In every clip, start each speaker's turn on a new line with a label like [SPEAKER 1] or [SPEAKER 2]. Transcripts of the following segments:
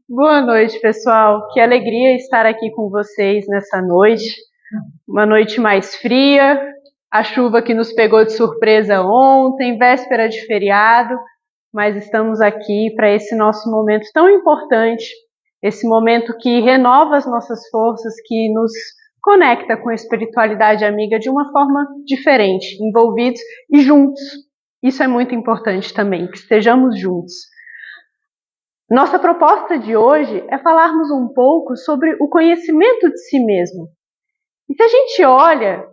[SPEAKER 1] Boa noite, pessoal. Que alegria estar aqui com vocês nessa noite. Uma noite mais fria, a chuva que nos pegou de surpresa ontem, véspera de feriado, mas estamos aqui para esse nosso momento tão importante, esse momento que renova as nossas forças, que nos conecta com a espiritualidade amiga de uma forma diferente, envolvidos e juntos. Isso é muito importante também, que estejamos juntos. Nossa proposta de hoje é falarmos um pouco sobre o conhecimento de si mesmo. E se a gente olha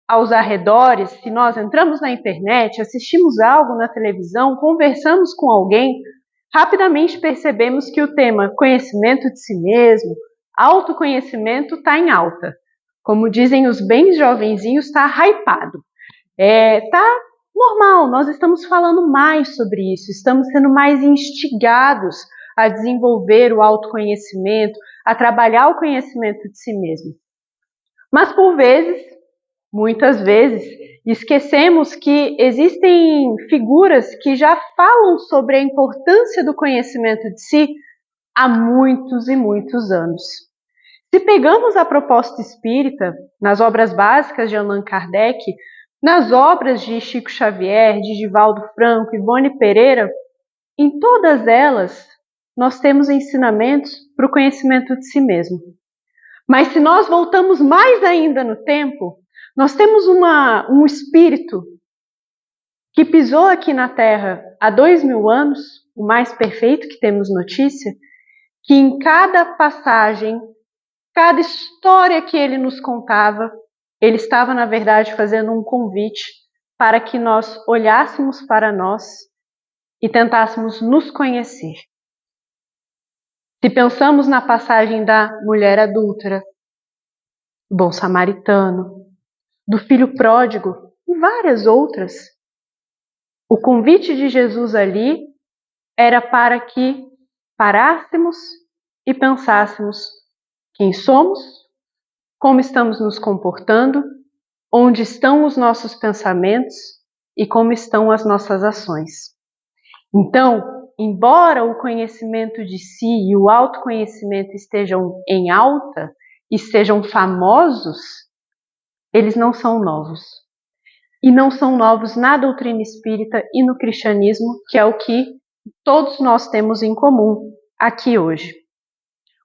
[SPEAKER 1] aos arredores, se nós entramos na internet, assistimos algo na televisão, conversamos com alguém, rapidamente percebemos que o tema conhecimento de si mesmo, autoconhecimento está em alta. Como dizem os bem jovenzinhos, está hypado. Está normal, nós estamos falando mais sobre isso, estamos sendo mais instigados a desenvolver o autoconhecimento, a trabalhar o conhecimento de si mesmo. Mas por vezes, muitas vezes, esquecemos que existem figuras que já falam sobre a importância do conhecimento de si há muitos e muitos anos. Se pegamos a proposta espírita, nas obras básicas de Allan Kardec, nas obras de Chico Xavier, de Divaldo Franco, Ivone Pereira, em todas elas nós temos ensinamentos para o conhecimento de si mesmo. Mas se nós voltamos mais ainda no tempo, nós temos um espírito que pisou aqui na Terra há 2000 anos, o mais perfeito que temos notícia, que em cada passagem, cada história que ele nos contava, ele estava, na verdade, fazendo um convite para que nós olhássemos para nós e tentássemos nos conhecer. Se pensamos na passagem da mulher adúltera, do bom samaritano, do filho pródigo e várias outras, o convite de Jesus ali era para que parássemos e pensássemos quem somos, como estamos nos comportando, onde estão os nossos pensamentos e como estão as nossas ações. Então, embora o conhecimento de si e o autoconhecimento estejam em alta, estejam famosos, eles não são novos. E não são novos na doutrina espírita e no cristianismo, que é o que todos nós temos em comum aqui hoje.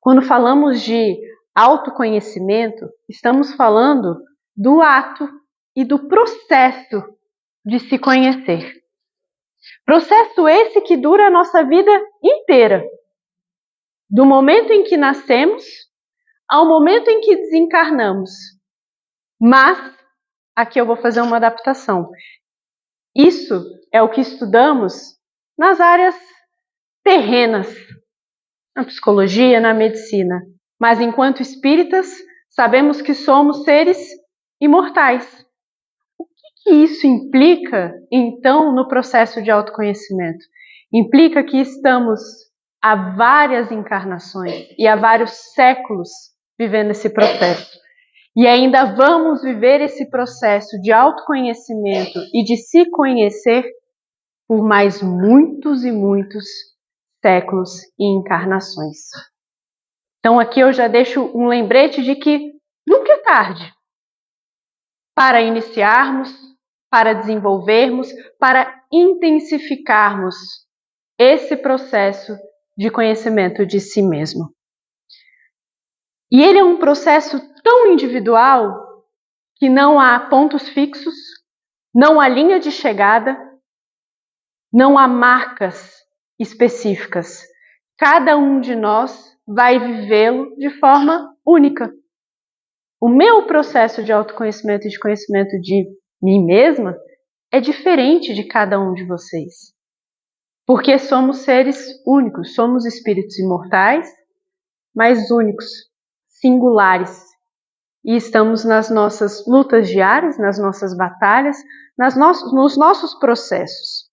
[SPEAKER 1] Quando falamos de autoconhecimento, estamos falando do ato e do processo de se conhecer. Processo esse que dura a nossa vida inteira. Do momento em que nascemos ao momento em que desencarnamos. Mas, aqui eu vou fazer uma adaptação. Isso é o que estudamos nas áreas terrenas, na psicologia, na medicina. Mas enquanto espíritas, sabemos que somos seres imortais. O que isso implica, então, no processo de autoconhecimento? Implica que estamos há várias encarnações e há vários séculos vivendo esse processo. E ainda vamos viver esse processo de autoconhecimento e de se conhecer por mais muitos e muitos séculos e encarnações. Então aqui eu já deixo um lembrete de que nunca é tarde para iniciarmos, para desenvolvermos, para intensificarmos esse processo de conhecimento de si mesmo. E ele é um processo tão individual que não há pontos fixos, não há linha de chegada, não há marcas específicas. Cada um de nós vai vivê-lo de forma única. O meu processo de autoconhecimento e de conhecimento de mim mesma é diferente de cada um de vocês. Porque somos seres únicos, somos espíritos imortais, mas únicos, singulares. E estamos nas nossas lutas diárias, nas nossas batalhas, nos nossos processos.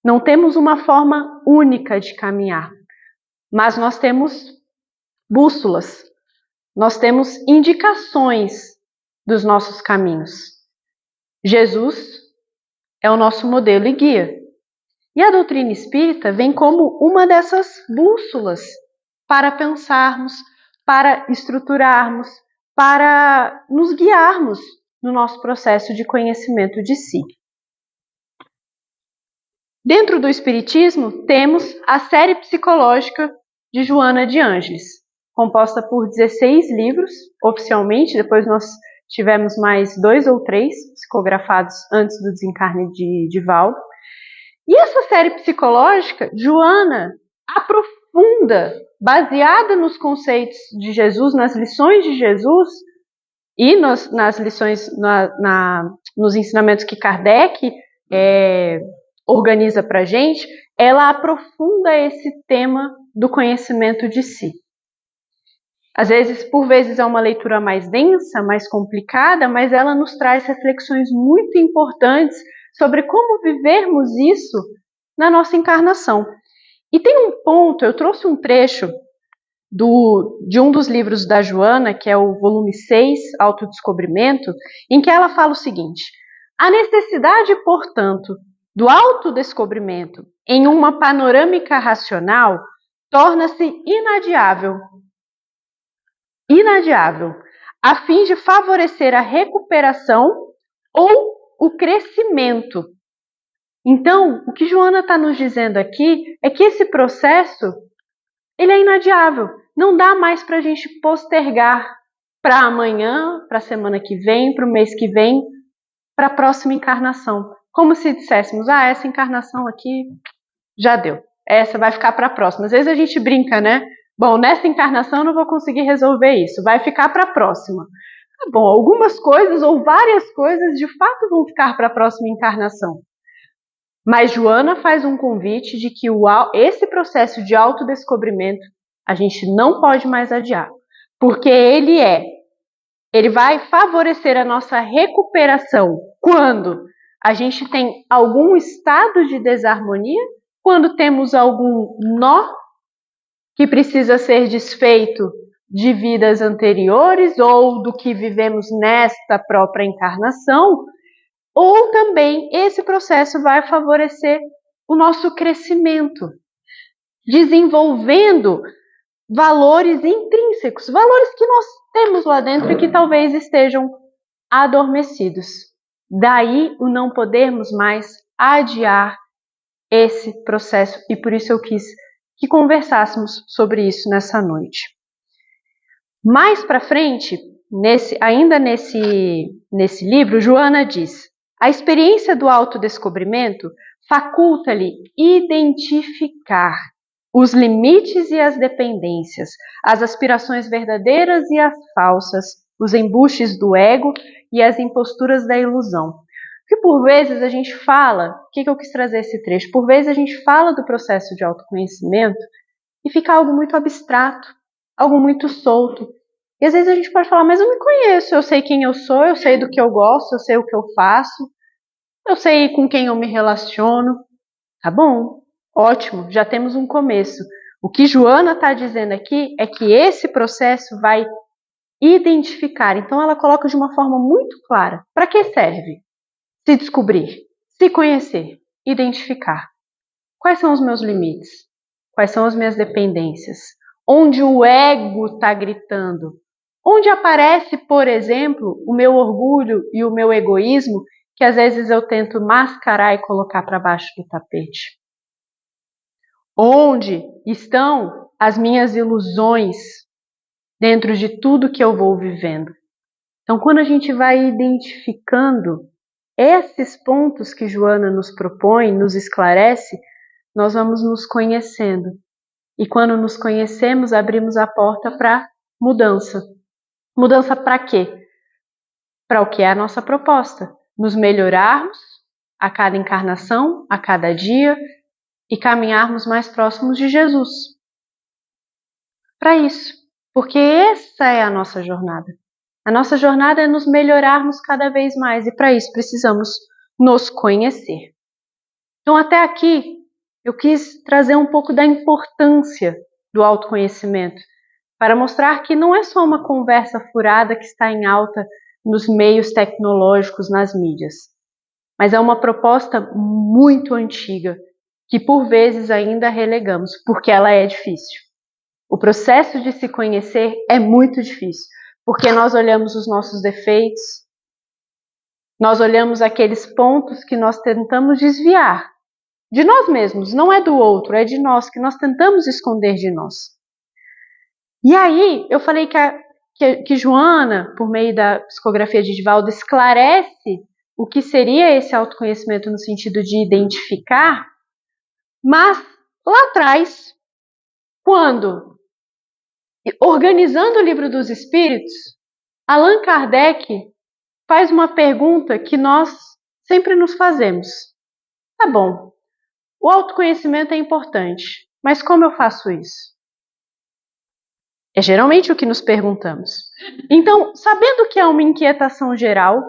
[SPEAKER 1] Não temos uma forma única de caminhar, mas nós temos bússolas, nós temos indicações dos nossos caminhos. Jesus é o nosso modelo e guia. E a doutrina espírita vem como uma dessas bússolas para pensarmos, para estruturarmos, para nos guiarmos no nosso processo de conhecimento de si. Dentro do Espiritismo, temos a série psicológica de Joana de Ângeles, composta por 16 livros, oficialmente, depois nós tivemos mais 2 ou 3 psicografados antes do desencarne de Valdo. E essa série psicológica, Joana aprofunda, baseada nos conceitos de Jesus, nas lições de Jesus e nas lições, nos ensinamentos que Kardec organiza para a gente, ela aprofunda esse tema do conhecimento de si. Às vezes, por vezes, é uma leitura mais densa, mais complicada, mas ela nos traz reflexões muito importantes sobre como vivermos isso na nossa encarnação. E tem um ponto, eu trouxe um trecho de um dos livros da Joana, que é o volume 6, Autodescobrimento, em que ela fala o seguinte: a necessidade, portanto, do autodescobrimento em uma panorâmica racional torna-se inadiável, a fim de favorecer a recuperação ou o crescimento. Então, o que Joana está nos dizendo aqui é que esse processo ele é inadiável. Não dá mais para a gente postergar para amanhã, para a semana que vem, para o mês que vem, para a próxima encarnação. Como se disséssemos, essa encarnação aqui já deu. Essa vai ficar para a próxima. Às vezes a gente brinca, né? Bom, nessa encarnação eu não vou conseguir resolver isso. Vai ficar para a próxima. Tá bom, algumas coisas ou várias coisas de fato vão ficar para a próxima encarnação. Mas Joana faz um convite de que esse processo de autodescobrimento a gente não pode mais adiar, porque ele vai favorecer a nossa recuperação quando a gente tem algum estado de desarmonia, quando temos algum nó que precisa ser desfeito de vidas anteriores ou do que vivemos nesta própria encarnação, ou também esse processo vai favorecer o nosso crescimento, desenvolvendo valores intrínsecos, valores que nós temos lá dentro e que talvez estejam adormecidos. Daí o não podermos mais adiar esse processo, e por isso eu quis que conversássemos sobre isso nessa noite. Mais para frente, ainda nesse livro, Joana diz: a experiência do autodescobrimento faculta-lhe identificar os limites e as dependências, as aspirações verdadeiras e as falsas, os embustes do ego e as imposturas da ilusão. Porque por vezes a gente fala, o que eu quis trazer esse trecho? Por vezes a gente fala do processo de autoconhecimento e fica algo muito abstrato, algo muito solto. E às vezes a gente pode falar, mas eu me conheço, eu sei quem eu sou, eu sei do que eu gosto, eu sei o que eu faço, eu sei com quem eu me relaciono. Tá bom, ótimo, já temos um começo. O que Joana está dizendo aqui é que esse processo vai identificar. Então ela coloca de uma forma muito clara. Para que serve? Se descobrir, se conhecer, identificar. Quais são os meus limites? Quais são as minhas dependências? Onde o ego está gritando? Onde aparece, por exemplo, o meu orgulho e o meu egoísmo, que às vezes eu tento mascarar e colocar para baixo do tapete? Onde estão as minhas ilusões dentro de tudo que eu vou vivendo? Então, quando a gente vai identificando esses pontos que Joana nos propõe, nos esclarece, nós vamos nos conhecendo. E quando nos conhecemos, abrimos a porta para mudança. Mudança para quê? Para o que é a nossa proposta. Nos melhorarmos a cada encarnação, a cada dia, e caminharmos mais próximos de Jesus. Para isso. Porque essa é a nossa jornada. A nossa jornada é nos melhorarmos cada vez mais, e para isso precisamos nos conhecer. Então, até aqui, eu quis trazer um pouco da importância do autoconhecimento, para mostrar que não é só uma conversa furada que está em alta nos meios tecnológicos, nas mídias, mas é uma proposta muito antiga, que por vezes ainda relegamos, porque ela é difícil. O processo de se conhecer é muito difícil, porque nós olhamos os nossos defeitos, nós olhamos aqueles pontos que nós tentamos desviar de nós mesmos, não é do outro, é de nós, que nós tentamos esconder de nós. E aí, eu falei que Joana, por meio da psicografia de Divaldo, esclarece o que seria esse autoconhecimento no sentido de identificar, mas lá atrás, quando, organizando o Livro dos Espíritos, Allan Kardec faz uma pergunta que nós sempre nos fazemos. Tá bom, o autoconhecimento é importante, mas como eu faço isso? É geralmente o que nos perguntamos. Então, sabendo que é uma inquietação geral,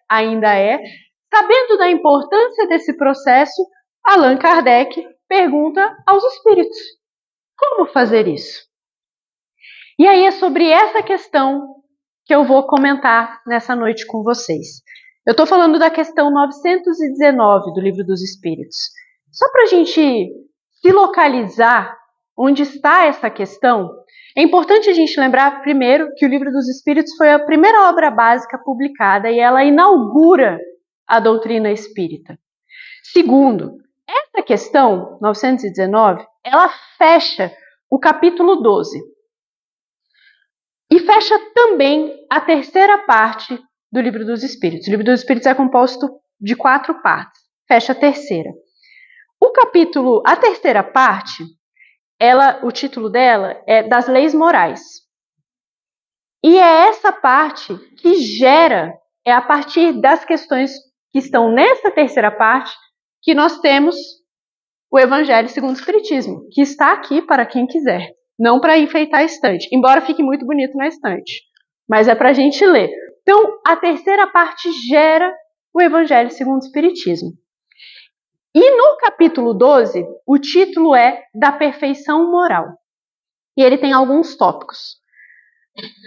[SPEAKER 1] ainda é, sabendo da importância desse processo, Allan Kardec pergunta aos espíritos: como fazer isso? E aí é sobre essa questão que eu vou comentar nessa noite com vocês. Eu estou falando da questão 919 do Livro dos Espíritos. Só para a gente se localizar onde está essa questão, é importante a gente lembrar, primeiro, que o Livro dos Espíritos foi a primeira obra básica publicada e ela inaugura a doutrina espírita. Segundo, essa questão 919, ela fecha o capítulo 12. E fecha também a terceira parte do Livro dos Espíritos. O Livro dos Espíritos é composto de 4 partes. Fecha a terceira. A terceira parte, o título dela é Das Leis Morais. E é essa parte que é a partir das questões que estão nessa terceira parte, que nós temos o Evangelho segundo o Espiritismo, que está aqui para quem quiser. Não para enfeitar a estante, embora fique muito bonito na estante, mas é para a gente ler. Então, a terceira parte gera o Evangelho segundo o Espiritismo. E no capítulo 12, o título é Da Perfeição Moral. E ele tem alguns tópicos: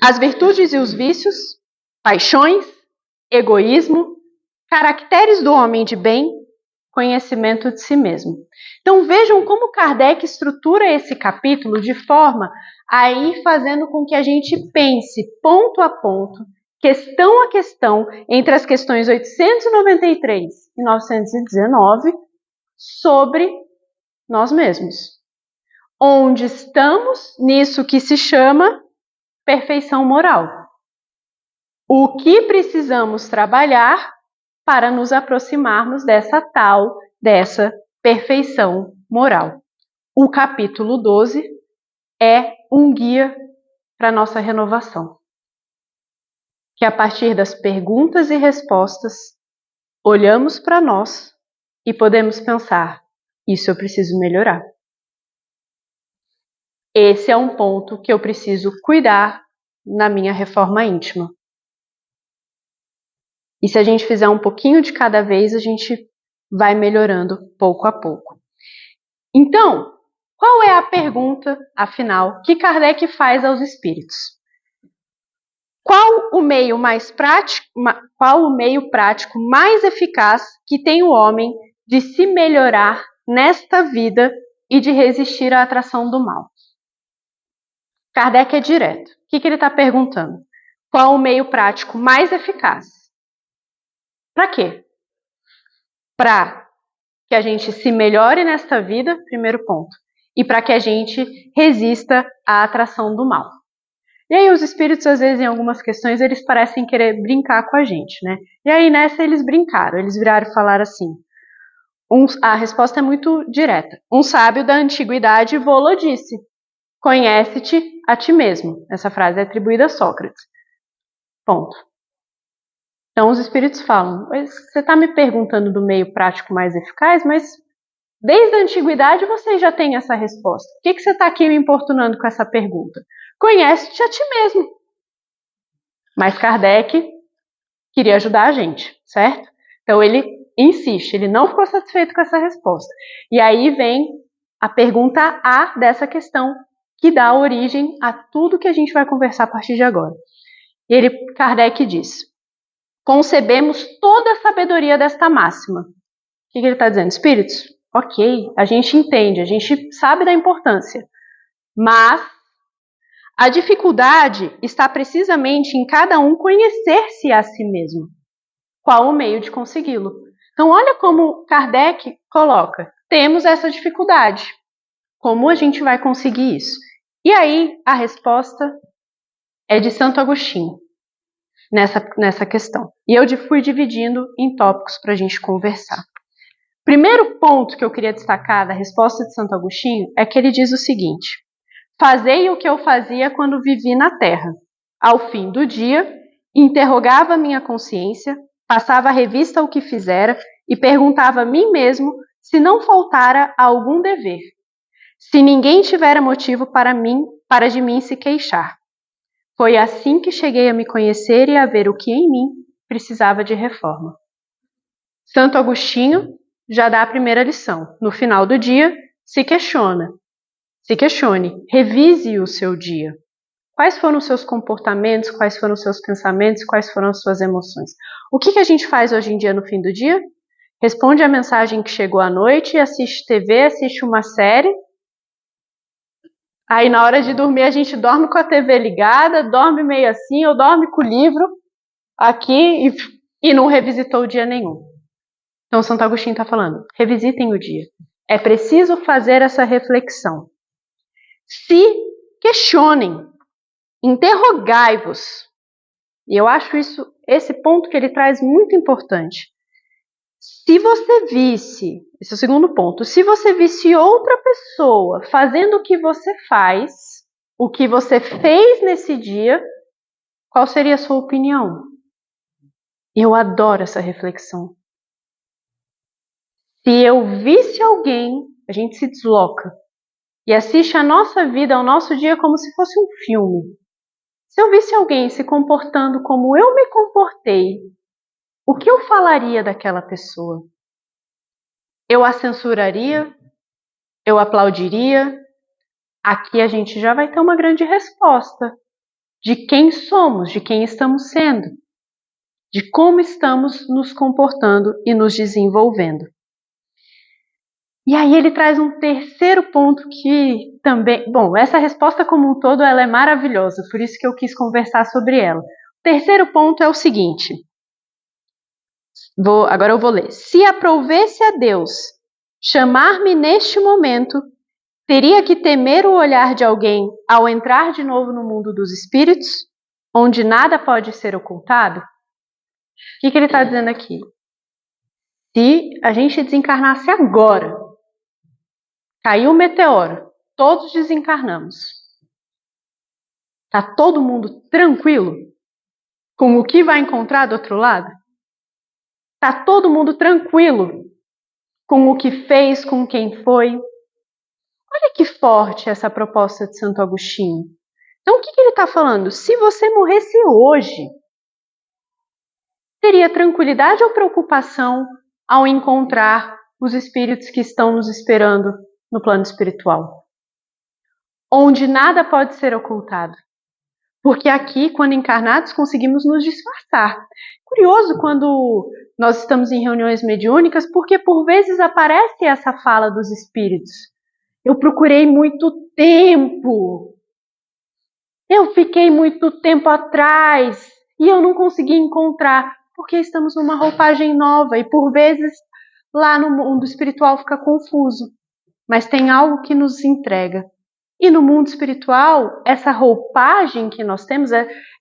[SPEAKER 1] as virtudes e os vícios, paixões, egoísmo, caracteres do homem de bem, conhecimento de si mesmo. Então vejam como Kardec estrutura esse capítulo de forma a ir fazendo com que a gente pense ponto a ponto, questão a questão, entre as questões 893 e 919, sobre nós mesmos. Onde estamos nisso que se chama perfeição moral. O que precisamos trabalhar para nos aproximarmos dessa perfeição moral. O capítulo 12 é um guia para a nossa renovação. Que a partir das perguntas e respostas, olhamos para nós e podemos pensar: isso eu preciso melhorar. Esse é um ponto que eu preciso cuidar na minha reforma íntima. E se a gente fizer um pouquinho de cada vez, a gente vai melhorando pouco a pouco. Então, qual é a pergunta, afinal, que Kardec faz aos espíritos? Qual o meio prático mais eficaz que tem o homem de se melhorar nesta vida e de resistir à atração do mal? Kardec é direto. O que ele está perguntando? Qual o meio prático mais eficaz? Para quê? Para que a gente se melhore nesta vida, primeiro ponto, e para que a gente resista à atração do mal. E aí os espíritos, às vezes, em algumas questões, eles parecem querer brincar com a gente, né? E aí nessa eles brincaram, eles viraram e falaram assim, a resposta é muito direta. Um sábio da antiguidade vô-lo disse: conhece-te a ti mesmo. Essa frase é atribuída a Sócrates. Ponto. Então os espíritos falam: mas você está me perguntando do meio prático mais eficaz, mas desde a antiguidade você já tem essa resposta. Por que você está aqui me importunando com essa pergunta? Conhece-te a ti mesmo. Mas Kardec queria ajudar a gente, certo? Então ele insiste, ele não ficou satisfeito com essa resposta. E aí vem a pergunta A dessa questão, que dá origem a tudo que a gente vai conversar a partir de agora. Kardec diz: concebemos toda a sabedoria desta máxima. O que ele está dizendo? Espíritos, ok, a gente entende, a gente sabe da importância, mas A dificuldade está precisamente em cada um conhecer-se a si mesmo. Qual o meio de consegui-lo? Então, olha como Kardec coloca: temos essa dificuldade. Como a gente vai conseguir isso? E aí, a resposta é de Santo Agostinho nessa questão. E eu fui dividindo em tópicos para a gente conversar. Primeiro ponto que eu queria destacar da resposta de Santo Agostinho é que ele diz o seguinte: fazei o que eu fazia quando vivi na terra. Ao fim do dia, interrogava minha consciência, passava a revista ao que fizera e perguntava a mim mesmo se não faltara algum dever, se ninguém tivera motivo para de mim se queixar. Foi assim que cheguei a me conhecer e a ver o que em mim precisava de reforma. Santo Agostinho já dá a primeira lição. No final do dia, se questione, revise o seu dia. Quais foram os seus comportamentos, quais foram os seus pensamentos, quais foram as suas emoções? O que a gente faz hoje em dia no fim do dia? Responde a mensagem que chegou à noite, assiste TV, assiste uma série. Aí na hora de dormir a gente dorme com a TV ligada, dorme meio assim, ou dorme com o livro aqui e não revisitou o dia nenhum. Então Santo Agostinho está falando, revisitem o dia. É preciso fazer essa reflexão. Se questionem, interrogai-vos. E eu acho esse ponto que ele traz muito importante. Se você visse, esse é o segundo ponto, se você visse outra pessoa fazendo o que você faz, o que você fez nesse dia, qual seria a sua opinião? Eu adoro essa reflexão. Se eu visse alguém, a gente se desloca e assiste a nossa vida, ao nosso dia como se fosse um filme. Se eu visse alguém se comportando como eu me comportei, o que eu falaria daquela pessoa? Eu a censuraria? Eu aplaudiria? Aqui a gente já vai ter uma grande resposta de quem somos, de quem estamos sendo, de como estamos nos comportando e nos desenvolvendo. E aí ele traz um terceiro ponto que também... Bom, essa resposta como um todo ela é maravilhosa, por isso que eu quis conversar sobre ela. O terceiro ponto é o seguinte... Agora eu vou ler. Se aprovesse a Deus chamar-me neste momento, teria que temer o olhar de alguém ao entrar de novo no mundo dos espíritos, onde nada pode ser ocultado? O que ele está dizendo aqui? Se a gente desencarnasse agora, caiu um meteoro, todos desencarnamos. Está todo mundo tranquilo com o que vai encontrar do outro lado? Está todo mundo tranquilo com o que fez, com quem foi? Olha que forte essa proposta de Santo Agostinho. Então, o que ele está falando? Se você morresse hoje, teria tranquilidade ou preocupação ao encontrar os espíritos que estão nos esperando no plano espiritual? Onde nada pode ser ocultado. Porque aqui, quando encarnados, conseguimos nos disfarçar. Curioso quando nós estamos em reuniões mediúnicas, porque por vezes aparece essa fala dos espíritos. Eu procurei muito tempo. Eu fiquei muito tempo atrás e eu não consegui encontrar, porque estamos numa roupagem nova e por vezes lá no mundo espiritual fica confuso. Mas tem algo que nos entrega. E no mundo espiritual, essa roupagem que nós temos,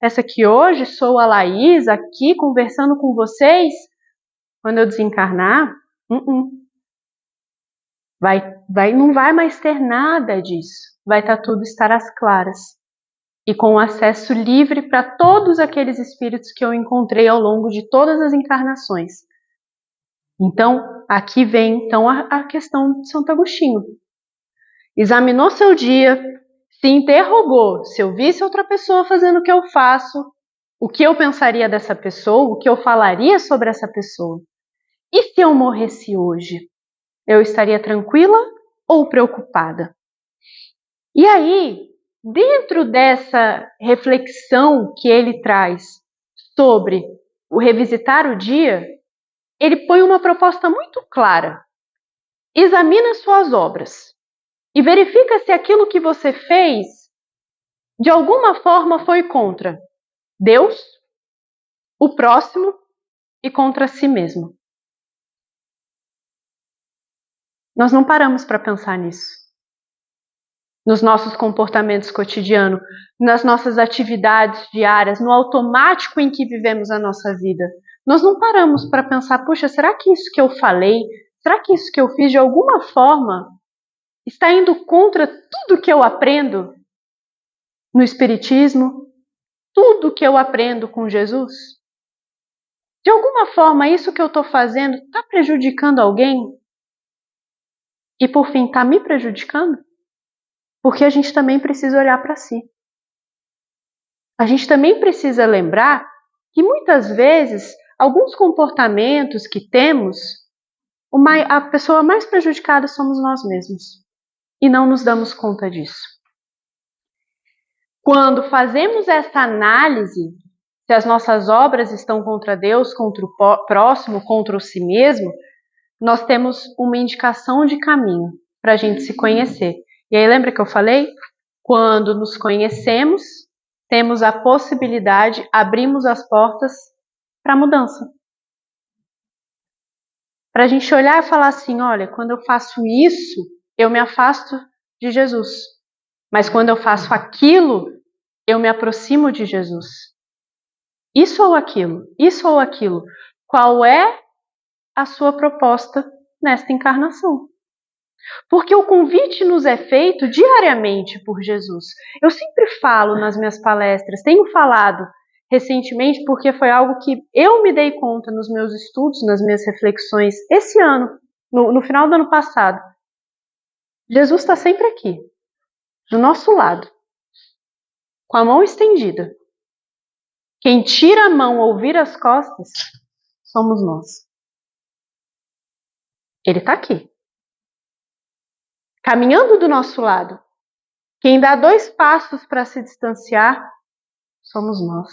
[SPEAKER 1] essa que hoje sou a Laís, aqui conversando com vocês, quando eu desencarnar, não vai mais ter nada disso. Vai estar tudo estar às claras. E com acesso livre para todos aqueles espíritos que eu encontrei ao longo de todas as encarnações. Então, aqui vem então a questão de Santo Agostinho. Examinou seu dia, se interrogou, se eu visse outra pessoa fazendo o que eu faço, o que eu pensaria dessa pessoa, o que eu falaria sobre essa pessoa. E se eu morresse hoje? Eu estaria tranquila ou preocupada? E aí, dentro dessa reflexão que ele traz sobre o revisitar o dia, ele põe uma proposta muito clara. Examina suas obras e verifica se aquilo que você fez de alguma forma foi contra Deus, o próximo e contra si mesmo. Nós não paramos para pensar nisso. Nos nossos comportamentos cotidianos, nas nossas atividades diárias, no automático em que vivemos a nossa vida. Nós não paramos para pensar, puxa, será que isso que eu falei, será que isso que eu fiz de alguma forma está indo contra tudo que eu aprendo no Espiritismo, tudo que eu aprendo com Jesus? De alguma forma, isso que eu estou fazendo está prejudicando alguém? E, por fim, está me prejudicando? Porque a gente também precisa olhar para si. A gente também precisa lembrar que, muitas vezes, alguns comportamentos que temos, a pessoa mais prejudicada somos nós mesmos. E não nos damos conta disso. Quando fazemos essa análise, se as nossas obras estão contra Deus, contra o próximo, contra o si mesmo, nós temos uma indicação de caminho para a gente se conhecer. E aí lembra que eu falei? Quando nos conhecemos, temos a possibilidade, abrimos as portas para a mudança. Para a gente olhar e falar assim, olha, quando eu faço isso, eu me afasto de Jesus. Mas quando eu faço aquilo, eu me aproximo de Jesus. Isso ou aquilo, isso ou aquilo. Qual é a sua proposta nesta encarnação? Porque o convite nos é feito diariamente por Jesus. Eu sempre falo nas minhas palestras, tenho falado recentemente porque foi algo que eu me dei conta nos meus estudos, nas minhas reflexões esse ano, no final do ano passado. Jesus está sempre aqui, do nosso lado, com a mão estendida. Quem tira a mão ou vira as costas somos nós. Ele está aqui, caminhando do nosso lado. Quem dá 2 passos para se distanciar somos nós.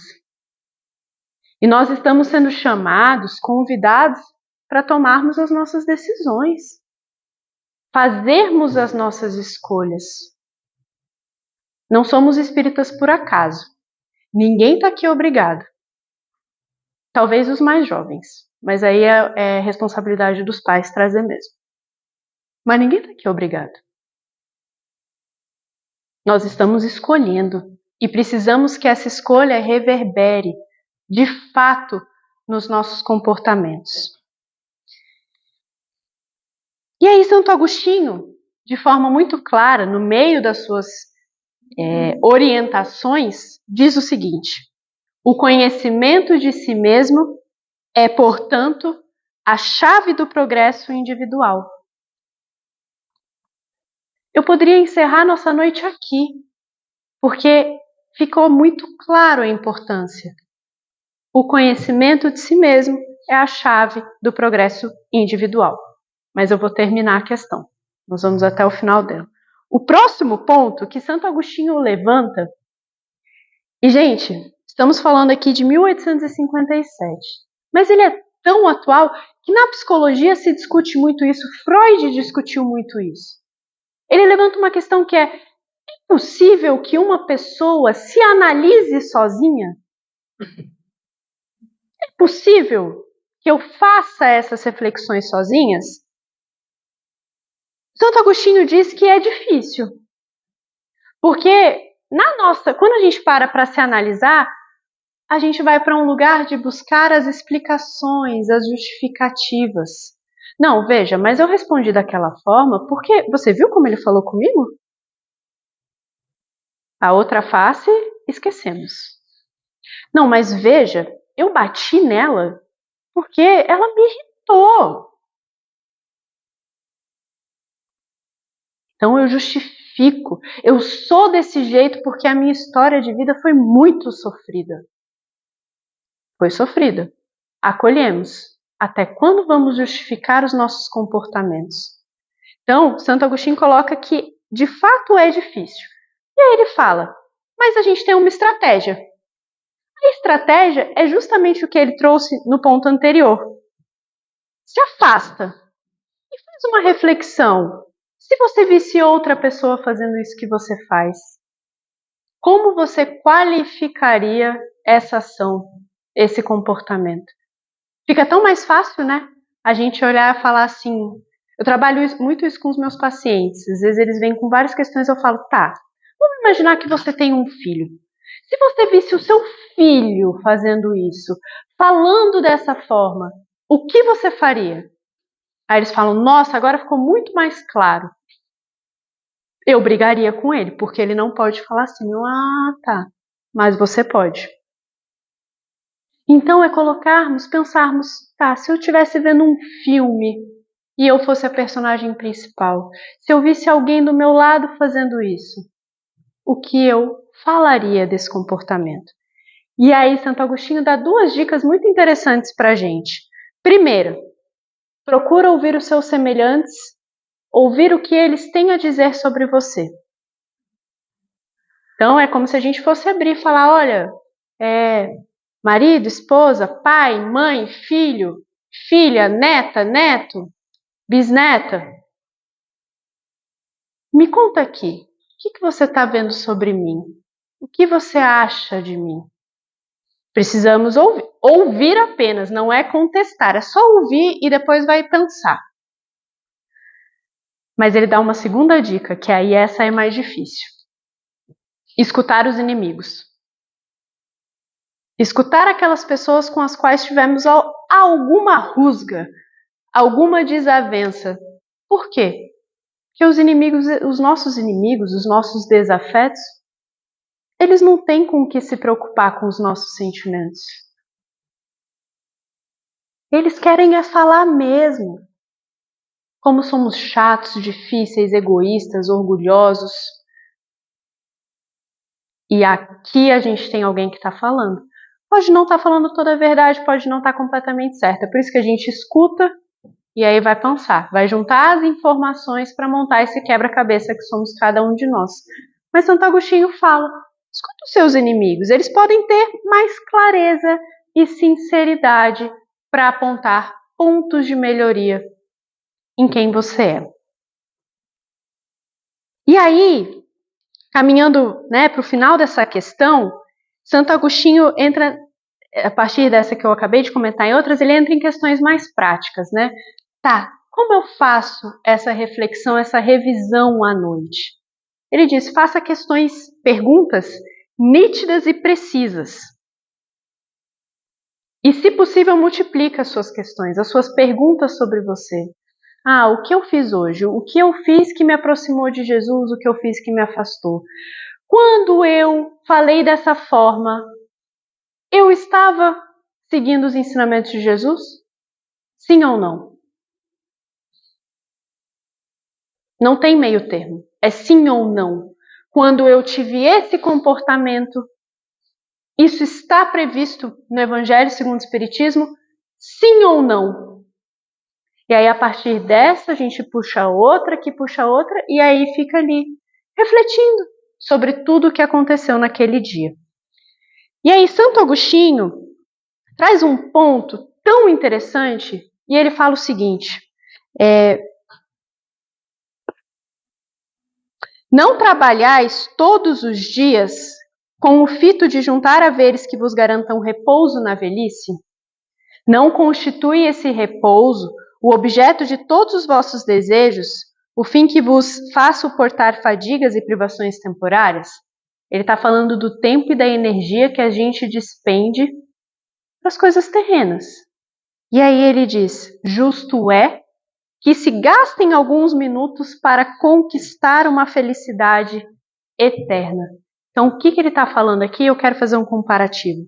[SPEAKER 1] E nós estamos sendo chamados, convidados para tomarmos as nossas decisões, fazermos as nossas escolhas. Não somos espíritas por acaso. Ninguém está aqui obrigado. Talvez os mais jovens, mas aí é responsabilidade dos pais trazer mesmo. Mas ninguém está aqui obrigado. Nós estamos escolhendo e precisamos que essa escolha reverbere, de fato, nos nossos comportamentos. E aí Santo Agostinho, de forma muito clara, no meio das suas orientações, diz o seguinte: o conhecimento de si mesmo é, portanto, a chave do progresso individual. Eu poderia encerrar nossa noite aqui, porque ficou muito claro a importância. O conhecimento de si mesmo é a chave do progresso individual. Mas eu vou terminar a questão. Nós vamos até o final dela. O próximo ponto que Santo Agostinho levanta, e gente, estamos falando aqui de 1857, mas ele é tão atual que na psicologia se discute muito isso, Freud discutiu muito isso. Ele levanta uma questão que é possível que uma pessoa se analise sozinha? É possível que eu faça essas reflexões sozinhas? Santo Agostinho diz que é difícil. Porque quando a gente para se analisar, a gente vai para um lugar de buscar as explicações, as justificativas. Não, veja, mas eu respondi daquela forma porque você viu como ele falou comigo? A outra face, esquecemos. Não, mas veja, eu bati nela porque ela me irritou. Então eu justifico. Eu sou desse jeito porque a minha história de vida foi muito sofrida. Foi sofrida. Acolhemos. Até quando vamos justificar os nossos comportamentos? Então, Santo Agostinho coloca que de fato é difícil. E aí ele fala, mas a gente tem uma estratégia. A estratégia é justamente o que ele trouxe no ponto anterior. Se afasta e faz uma reflexão. Se você visse outra pessoa fazendo isso que você faz, Como você qualificaria essa ação, esse comportamento? Fica tão mais fácil, né? A gente olhar e falar assim. Eu trabalho muito isso com os meus pacientes. Às vezes eles vêm com várias questões, eu falo, tá, vamos imaginar que você tem um filho. Se você visse o seu filho fazendo isso, falando dessa forma, o que você faria? Aí eles falam, nossa, agora ficou muito mais claro. Eu brigaria com ele, porque ele não pode falar assim, ah, tá, mas você pode. Então é pensarmos, tá, se eu estivesse vendo um filme e eu fosse a personagem principal, se eu visse alguém do meu lado fazendo isso, o que eu falaria desse comportamento? E aí Santo Agostinho dá 2 dicas muito interessantes para a gente. Primeiro, procura ouvir os seus semelhantes, ouvir o que eles têm a dizer sobre você. Então é como se a gente fosse abrir e falar, olha, marido, esposa, pai, mãe, filho, filha, neta, neto, bisneta. Me conta aqui, o que você está vendo sobre mim? O que você acha de mim? Precisamos ouvir apenas, não é contestar, é só ouvir e depois vai pensar. Mas ele dá uma segunda dica, que aí essa é mais difícil. Escutar os inimigos. Escutar aquelas pessoas com as quais tivemos alguma rusga, alguma desavença. Por quê? Porque os nossos inimigos, os nossos desafetos, eles não têm com o que se preocupar com os nossos sentimentos. Eles querem é falar mesmo. Como somos chatos, difíceis, egoístas, orgulhosos. E aqui a gente tem alguém que está falando. Pode não estar falando toda a verdade, pode não estar completamente certa. É por isso que a gente escuta e aí vai pensar, vai juntar as informações para montar esse quebra-cabeça que somos cada um de nós. Mas Santo Agostinho fala, escuta os seus inimigos, eles podem ter mais clareza e sinceridade para apontar pontos de melhoria em quem você é. E aí, caminhando, para o final dessa questão, Santo Agostinho entra, a partir dessa que eu acabei de comentar e outras, ele entra em questões mais práticas, né? Tá, como eu faço essa reflexão, essa revisão à noite? Ele diz, faça perguntas nítidas e precisas. E, se possível, multiplique as suas questões, as suas perguntas sobre você. Ah, o que eu fiz hoje? O que eu fiz que me aproximou de Jesus? O que eu fiz que me afastou? Quando eu falei dessa forma, eu estava seguindo os ensinamentos de Jesus? Sim ou não? Não tem meio termo. É sim ou não. Quando eu tive esse comportamento, isso está previsto no Evangelho segundo o Espiritismo? Sim ou não? E aí, a partir dessa, a gente puxa outra, que puxa outra, e aí fica ali, refletindo sobre tudo o que aconteceu naquele dia. E aí, Santo Agostinho traz um ponto tão interessante, e ele fala o seguinte, não trabalhais todos os dias com o fito de juntar haveres que vos garantam repouso na velhice? Não constitui esse repouso o objeto de todos os vossos desejos, o fim que vos faz suportar fadigas e privações temporárias? Ele está falando do tempo e da energia que a gente despende para as coisas terrenas. E aí ele diz, justo é que se gastem alguns minutos para conquistar uma felicidade eterna. Então, o que ele está falando aqui? Eu quero fazer um comparativo.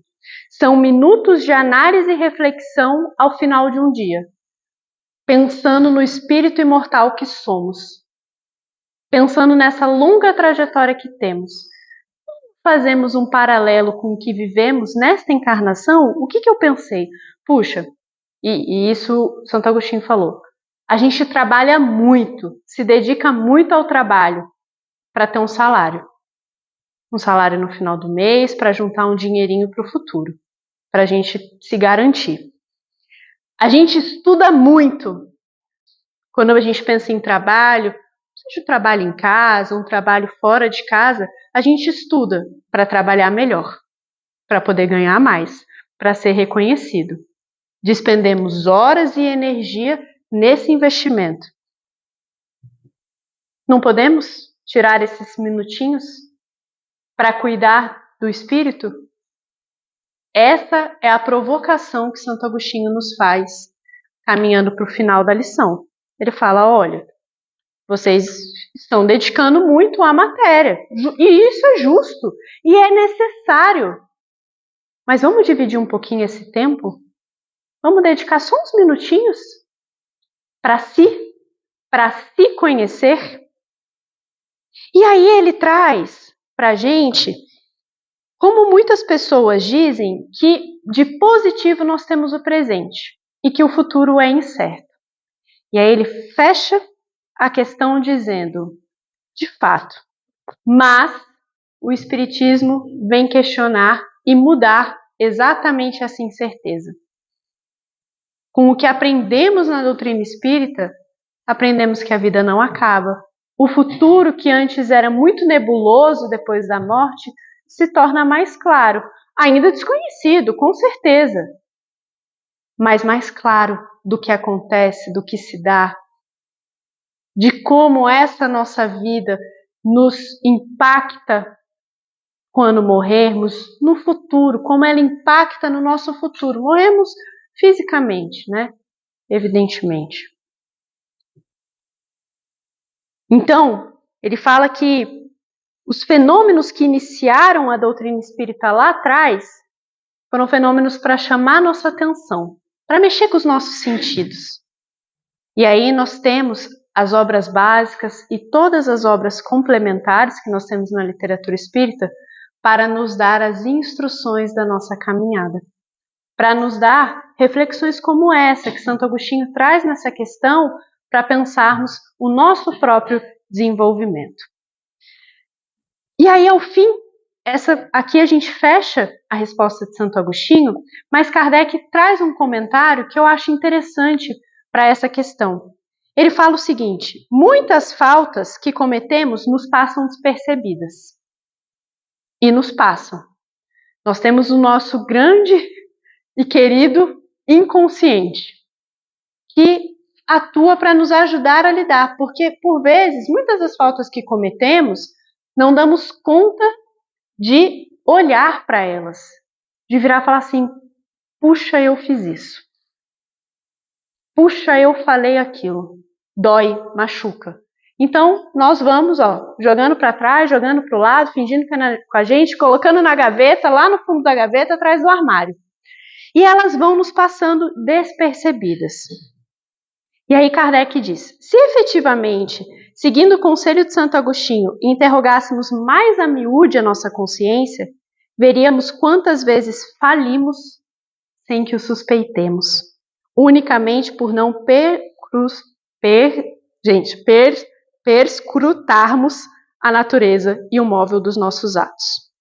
[SPEAKER 1] São minutos de análise e reflexão ao final de um dia, pensando no espírito imortal que somos, pensando nessa longa trajetória que temos. Fazemos um paralelo com o que vivemos nesta encarnação, o que eu pensei? Puxa, e isso Santo Agostinho falou, a gente trabalha muito, se dedica muito ao trabalho para ter um salário no final do mês, para juntar um dinheirinho para o futuro, para a gente se garantir. A gente estuda muito quando a gente pensa em trabalho, seja um trabalho em casa, um trabalho fora de casa, a gente estuda para trabalhar melhor, para poder ganhar mais, para ser reconhecido. Despendemos horas e energia nesse investimento. Não podemos tirar esses minutinhos para cuidar do espírito? Essa é a provocação que Santo Agostinho nos faz, caminhando para o final da lição. Ele fala, olha, vocês estão dedicando muito à matéria, e isso é justo, e é necessário. Mas vamos dividir um pouquinho esse tempo? Vamos dedicar só uns minutinhos para se conhecer? E aí ele traz para a gente, como muitas pessoas dizem, que de positivo nós temos o presente e que o futuro é incerto. E aí ele fecha a questão dizendo, de fato, mas o Espiritismo vem questionar e mudar exatamente essa incerteza. Com o que aprendemos na doutrina espírita, aprendemos que a vida não acaba. O futuro, que antes era muito nebuloso depois da morte, se torna mais claro. Ainda desconhecido, com certeza, mas mais claro do que acontece, do que se dá, de como essa nossa vida nos impacta quando morrermos, no futuro, como ela impacta no nosso futuro. Morremos fisicamente, né? Evidentemente. Então, ele fala que os fenômenos que iniciaram a doutrina espírita lá atrás foram fenômenos para chamar nossa atenção, para mexer com os nossos sentidos. E aí nós temos as obras básicas e todas as obras complementares que nós temos na literatura espírita para nos dar as instruções da nossa caminhada, para nos dar reflexões como essa que Santo Agostinho traz nessa questão para pensarmos o nosso próprio desenvolvimento. E aí, ao fim, aqui a gente fecha a resposta de Santo Agostinho, mas Kardec traz um comentário que eu acho interessante para essa questão. Ele fala o seguinte: muitas faltas que cometemos nos passam despercebidas. E nos passam. Nós temos o nosso grande e querido inconsciente, que atua para nos ajudar a lidar, porque, por vezes, muitas das faltas que cometemos, não damos conta de olhar para elas, de virar e falar assim, puxa, eu fiz isso. Puxa, eu falei aquilo. Dói, machuca. Então, nós vamos, jogando para trás, jogando para o lado, fingindo que é com a gente, colocando na gaveta, lá no fundo da gaveta, atrás do armário. E elas vão nos passando despercebidas. E aí Kardec diz, se efetivamente, seguindo o conselho de Santo Agostinho, interrogássemos mais a miúde a nossa consciência, veríamos quantas vezes falimos sem que o suspeitemos, unicamente por não perscrutarmos a natureza e o móvel dos nossos atos.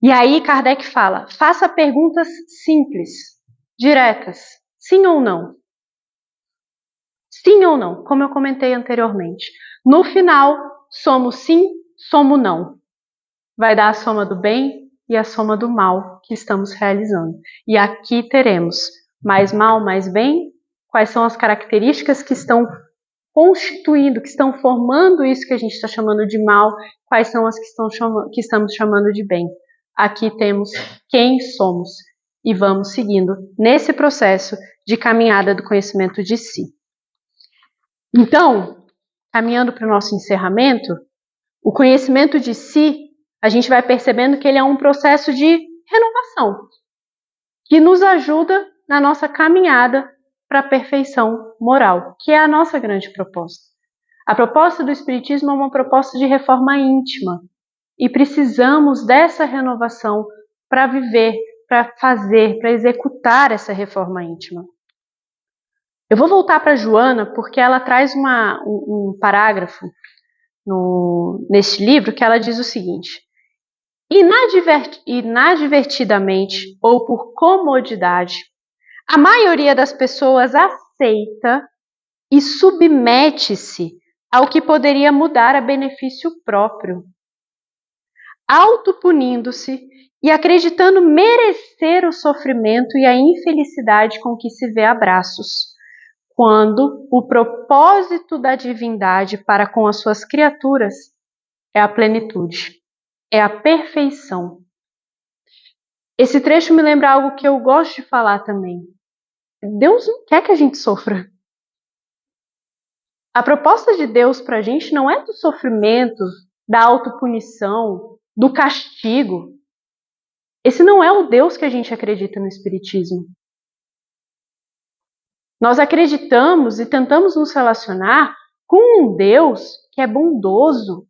[SPEAKER 1] E aí Kardec fala, faça perguntas simples, diretas, sim ou não. Sim ou não, como eu comentei anteriormente. No final, somos sim, somos não. Vai dar a soma do bem e a soma do mal que estamos realizando. E aqui teremos mais mal, mais bem. Quais são as características que estão constituindo, que estão formando isso que a gente está chamando de mal? Quais são as que estamos chamando de bem? Aqui temos quem somos e vamos seguindo nesse processo de caminhada do conhecimento de si. Então, caminhando para o nosso encerramento, o conhecimento de si, a gente vai percebendo que ele é um processo de renovação, que nos ajuda na nossa caminhada para a perfeição moral, que é a nossa grande proposta. A proposta do Espiritismo é uma proposta de reforma íntima, e precisamos dessa renovação para viver, para fazer, para executar essa reforma íntima. Eu vou voltar para Joana, porque ela traz um parágrafo neste livro que ela diz o seguinte: inadvertidamente ou por comodidade, a maioria das pessoas aceita e submete-se ao que poderia mudar a benefício próprio, autopunindo-se e acreditando merecer o sofrimento e a infelicidade com que se vê a braços, quando o propósito da divindade para com as suas criaturas é a plenitude, é a perfeição. Esse trecho me lembra algo que eu gosto de falar também. Deus não quer que a gente sofra. A proposta de Deus para a gente não é do sofrimento, da autopunição, do castigo. Esse não é o Deus que a gente acredita no Espiritismo. Nós acreditamos e tentamos nos relacionar com um Deus que é bondoso.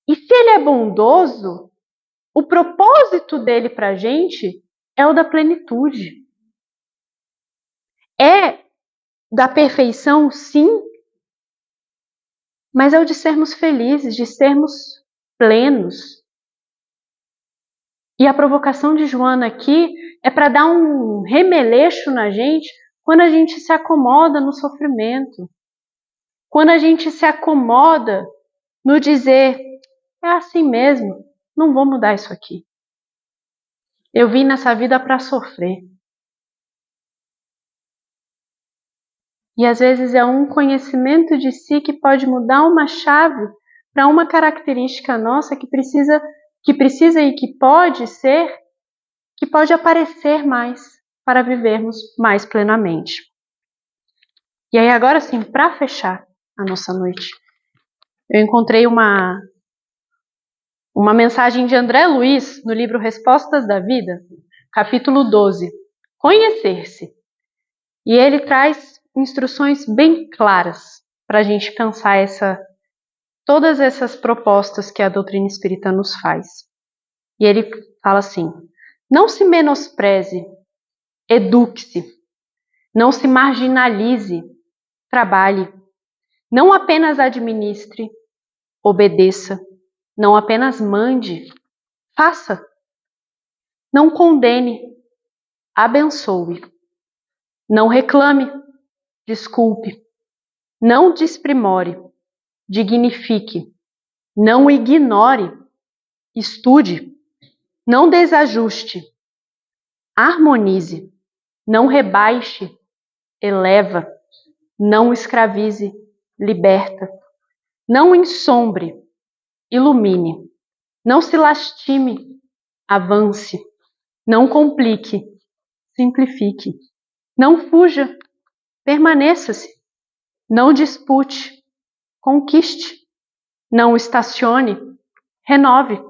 [SPEAKER 1] E se ele é bondoso, o propósito dele para a gente é o da plenitude. É da perfeição, sim, mas é o de sermos felizes, de sermos plenos. E a provocação de Joana aqui é para dar um remeleixo na gente quando a gente se acomoda no sofrimento. Quando a gente se acomoda no dizer, é assim mesmo, não vou mudar isso aqui. Eu vim nessa vida para sofrer. E às vezes é um conhecimento de si que pode mudar uma chave para uma característica nossa que precisa e que pode aparecer mais para vivermos mais plenamente. E aí agora sim, para fechar a nossa noite, eu encontrei uma mensagem de André Luiz no livro Respostas da Vida, capítulo 12, Conhecer-se. E ele traz instruções bem claras para a gente pensar todas essas propostas que a doutrina espírita nos faz. E ele fala assim: não se menospreze, eduque-se, não se marginalize, trabalhe, não apenas administre, obedeça, não apenas mande, faça, não condene, abençoe, não reclame, desculpe, não desprimore, dignifique, não ignore, estude, não desajuste, harmonize, não rebaixe, eleva, não escravize, liberta, não ensombre, ilumine, não se lastime, avance, não complique, simplifique, não fuja, permaneça-se, não dispute, conquiste, não estacione, renove,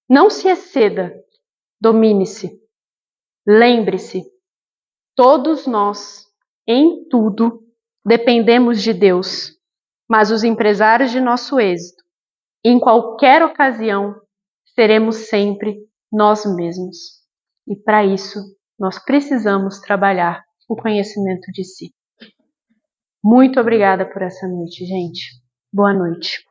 [SPEAKER 1] não se exceda, domine-se. Lembre-se, todos nós, em tudo, dependemos de Deus, mas os empresários de nosso êxito, em qualquer ocasião, seremos sempre nós mesmos. E para isso, nós precisamos trabalhar o conhecimento de si. Muito obrigada por essa noite, gente. Boa noite.